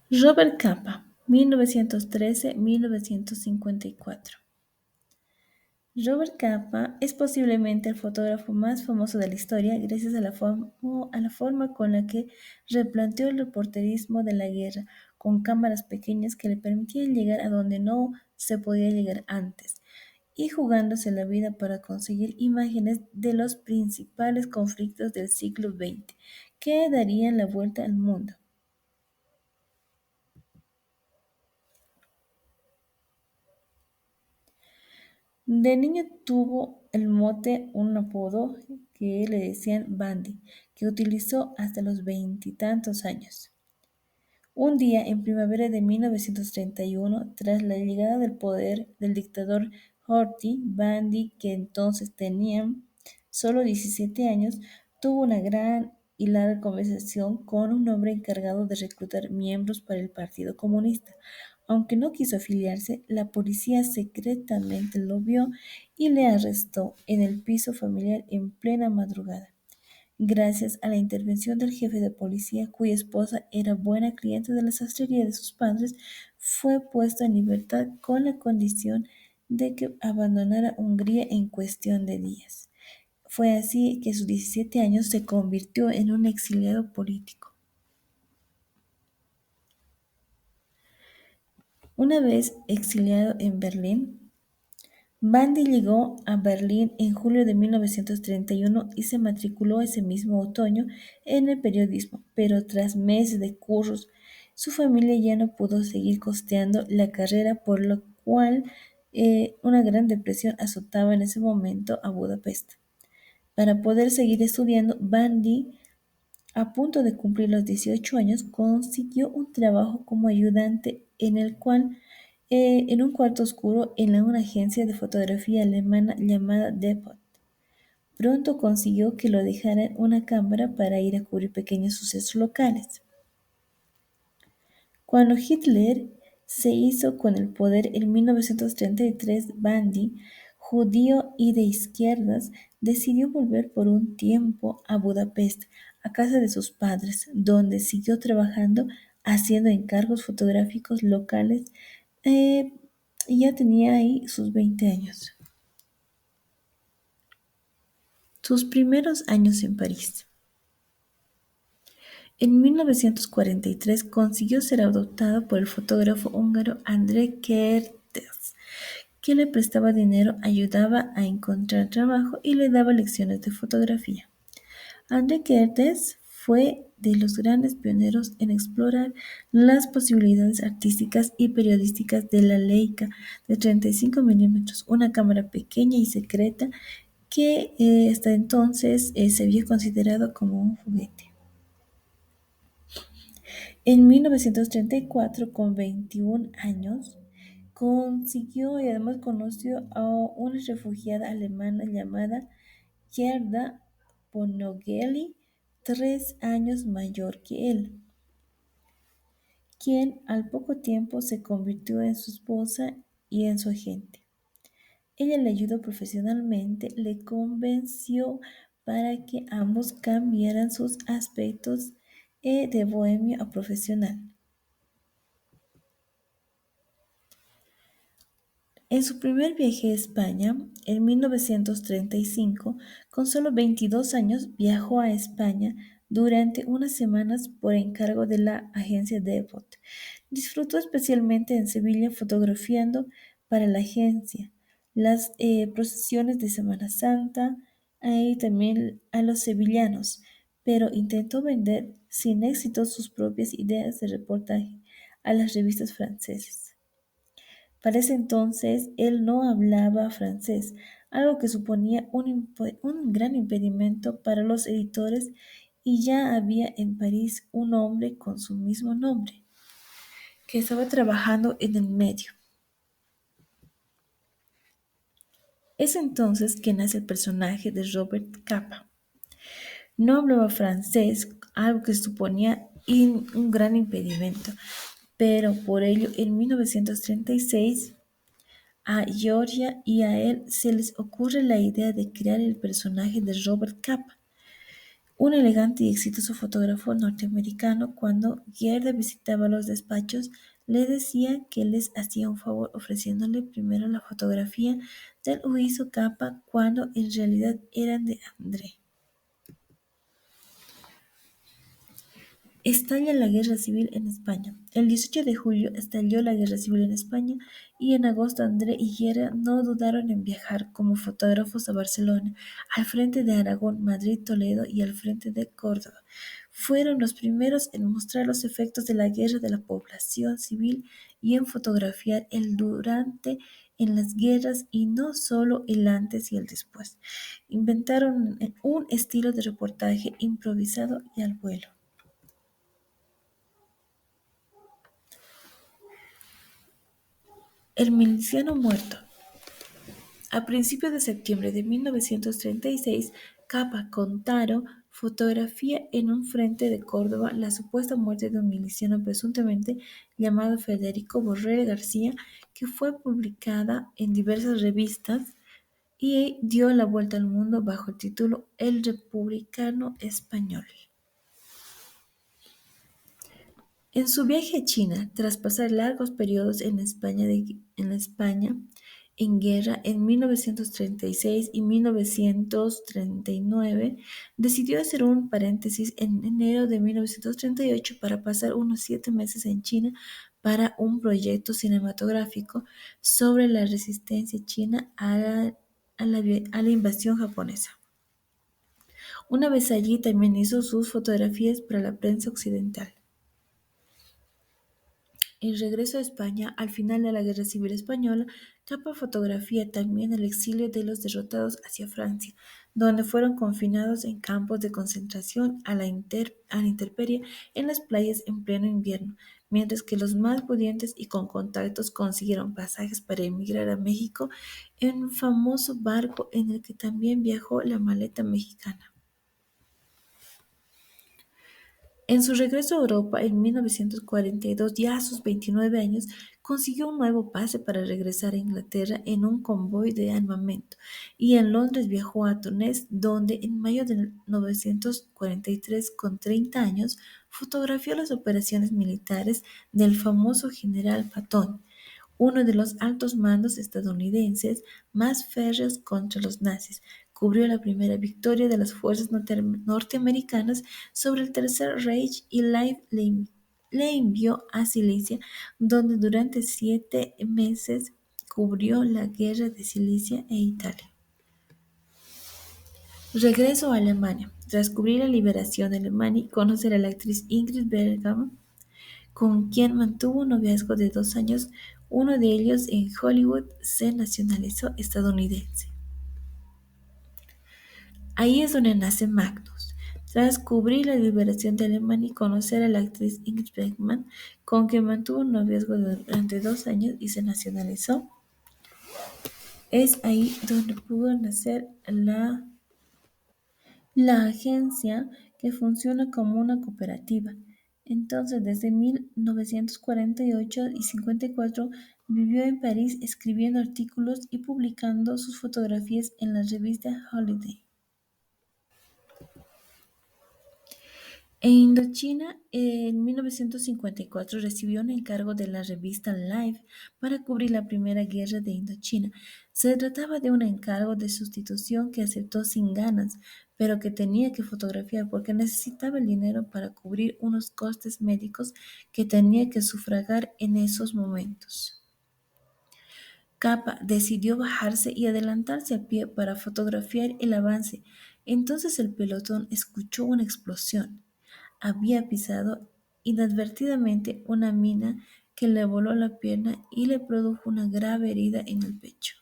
Robert Capa, 1913-1954. Robert Capa es posiblemente el fotógrafo más famoso de la historia gracias a la forma con la que replanteó el reporterismo de la guerra, con cámaras pequeñas que le permitían llegar a donde no se podía llegar antes, y jugándose la vida para conseguir imágenes de los principales conflictos del siglo XX, que darían la vuelta al mundo. De niño tuvo el mote, un apodo que le decían Bandy, que utilizó hasta los veintitantos años. Un día, en primavera de 1931, tras la llegada del poder del dictador Horthy, Bandy, que entonces tenía solo 17 años, tuvo una gran y larga conversación con un hombre encargado de reclutar miembros para el Partido Comunista. Aunque no quiso afiliarse, la policía secretamente lo vio y le arrestó en el piso familiar en plena madrugada. Gracias a la intervención del jefe de policía, cuya esposa era buena cliente de la sastrería de sus padres, fue puesto en libertad con la condición de que abandonara Hungría en cuestión de días. Fue así que a sus 17 años se convirtió en un exiliado político. Una vez exiliado en Berlín, Bandy llegó a Berlín en julio de 1931 y se matriculó ese mismo otoño en el periodismo, pero tras meses de cursos, su familia ya no pudo seguir costeando la carrera, por lo cual una gran depresión azotaba en ese momento a Budapest. Para poder seguir estudiando, Bandy, a punto de cumplir los 18 años, consiguió un trabajo como ayudante en un cuarto oscuro una agencia de fotografía alemana llamada Depot. Pronto consiguió que lo dejaran una cámara para ir a cubrir pequeños sucesos locales. Cuando Hitler se hizo con el poder en 1933, Bandy, judío y de izquierdas, decidió volver por un tiempo a Budapest, a casa de sus padres, donde siguió trabajando haciendo encargos fotográficos locales. eh, y ya tenía ahí sus 20 años. Sus primeros años en París. En 1943 consiguió ser adoptado por el fotógrafo húngaro André Kertész, que le prestaba dinero, ayudaba a encontrar trabajo y le daba lecciones de fotografía. André Kertész fue de los grandes pioneros en explorar las posibilidades artísticas y periodísticas de la Leica de 35 milímetros, una cámara pequeña y secreta que hasta entonces se había considerado como un juguete. En 1934, con 21 años, consiguió y además conoció a una refugiada alemana llamada Gerda Ponogeli, 3 años mayor que él, quien al poco tiempo se convirtió en su esposa y en su agente. Ella le ayudó profesionalmente, le convenció para que ambos cambiaran sus aspectos de bohemio a profesional. En su primer viaje a España, en 1935, con solo 22 años, viajó a España durante unas semanas por encargo de la agencia Depot. Disfrutó especialmente en Sevilla fotografiando para la agencia las procesiones de Semana Santa y también a los sevillanos, pero intentó vender sin éxito sus propias ideas de reportaje a las revistas francesas. Para ese entonces él no hablaba francés, algo que suponía un gran impedimento para los editores, y ya había en París un hombre con su mismo nombre, que estaba trabajando en el medio. Es entonces que nace el personaje de Robert Capa. No hablaba francés, algo que suponía un gran impedimento, pero por ello en 1936 a Georgia y a él se les ocurre la idea de crear el personaje de Robert Capa, Un elegante y exitoso fotógrafo norteamericano, cuando Gerda visitaba los despachos, le decía que les hacía un favor ofreciéndole primero la fotografía del huizo capa cuando en realidad eran de André. Estalla la guerra civil en España. El 18 de julio estalló la guerra civil en España y en agosto André y Guerra no dudaron en viajar como fotógrafos a Barcelona, al frente de Aragón, Madrid, Toledo y al frente de Córdoba. Fueron los primeros en mostrar los efectos de la guerra de la población civil y en fotografiar el durante en las guerras y no solo el antes y el después. Inventaron un estilo de reportaje improvisado y al vuelo. El miliciano muerto. A principios de septiembre de 1936, Capa Contaro fotografía en un frente de Córdoba la supuesta muerte de un miliciano presuntamente llamado Federico Borrell García, que fue publicada en diversas revistas y dio la vuelta al mundo bajo el título El Republicano Español. En su viaje a China, tras pasar largos periodos en España en guerra en 1936 y 1939, decidió hacer un paréntesis en enero de 1938 para pasar unos 7 meses en China para un proyecto cinematográfico sobre la resistencia china a la invasión japonesa. Una vez allí también hizo sus fotografías para la prensa occidental. El regreso a España al final de la Guerra Civil Española, Capa fotografía también el exilio de los derrotados hacia Francia, donde fueron confinados en campos de concentración a la intemperie en las playas en pleno invierno, mientras que los más pudientes y con contactos consiguieron pasajes para emigrar a México en un famoso barco en el que también viajó la maleta mexicana. En su regreso a Europa en 1942, ya a sus 29 años, consiguió un nuevo pase para regresar a Inglaterra en un convoy de armamento y en Londres viajó a Túnez, donde en mayo de 1943, con 30 años, fotografió las operaciones militares del famoso general Patton, uno de los altos mandos estadounidenses más férreos contra los nazis. Cubrió la primera victoria de las fuerzas norteamericanas sobre el Tercer Reich y le envió a Sicilia, donde durante 7 meses cubrió la guerra de Sicilia e Italia. Regreso a Alemania. Tras cubrir la liberación de Alemania y conocer a la actriz Ingrid Bergman, con quien mantuvo un noviazgo de 2 años, uno de ellos en Hollywood, se nacionalizó estadounidense. Ahí es donde nace Magnus. Tras cubrir la liberación de Alemania y conocer a la actriz Ingrid Bergman, con quien mantuvo un noviazgo durante 2 años y se nacionalizó, es ahí donde pudo nacer la agencia, que funciona como una cooperativa. Entonces, desde 1948 y 54 vivió en París escribiendo artículos y publicando sus fotografías en la revista Holiday. En Indochina, en 1954 recibió un encargo de la revista Life para cubrir la Primera Guerra de Indochina. Se trataba de un encargo de sustitución que aceptó sin ganas, pero que tenía que fotografiar porque necesitaba el dinero para cubrir unos costes médicos que tenía que sufragar en esos momentos. Capa decidió bajarse y adelantarse a pie para fotografiar el avance. Entonces el pelotón escuchó una explosión. Había pisado inadvertidamente una mina que le voló la pierna y le produjo una grave herida en el pecho.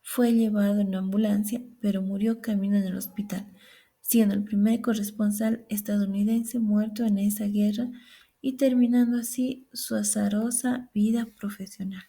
Fue llevado en una ambulancia, pero murió camino en el hospital, siendo el primer corresponsal estadounidense muerto en esa guerra y terminando así su azarosa vida profesional.